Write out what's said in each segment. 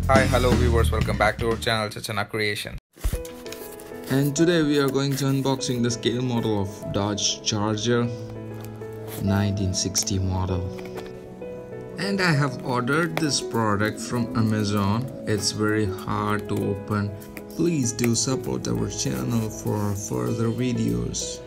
Hi, hello viewers, welcome back to our channel Chachana Creation. And today we are going to unboxing the scale model of Dodge Charger 1960 model. And I have ordered this product from Amazon. It's very hard to open. Please do support our channel for further videos.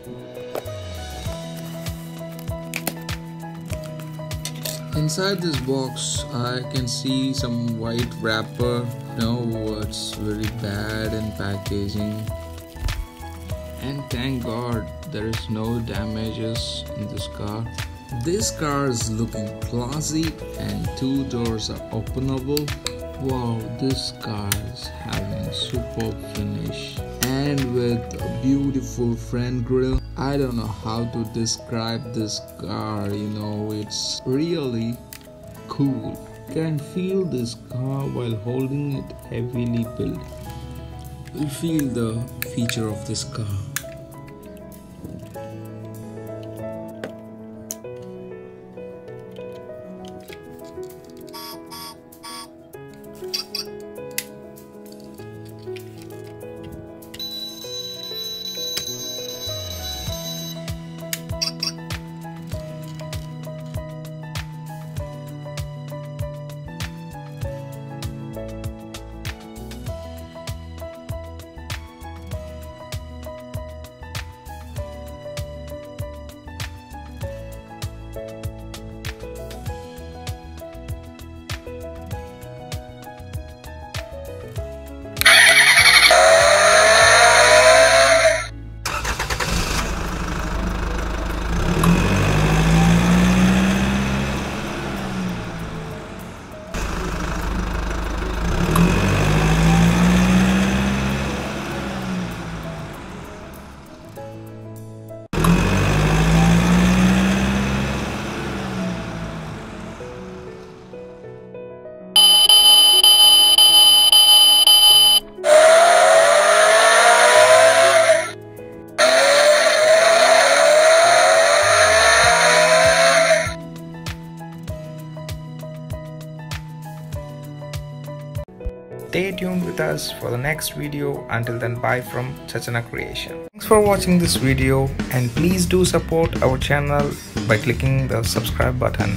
Inside this box I can see some white wrapper. No, it's very bad in packaging. And thank God there is no damages in this car. This car is looking classy and two doors are openable. Wow, this car is having superb finish and with a beautiful front grille. I don't know how to describe this car, it's really cool. You can feel this car while holding it heavily built. You feel the feature of this car. Stay tuned with us for the next video. Until then, bye from Chachana Creation. Thanks for watching this video and please do support our channel by clicking the subscribe button.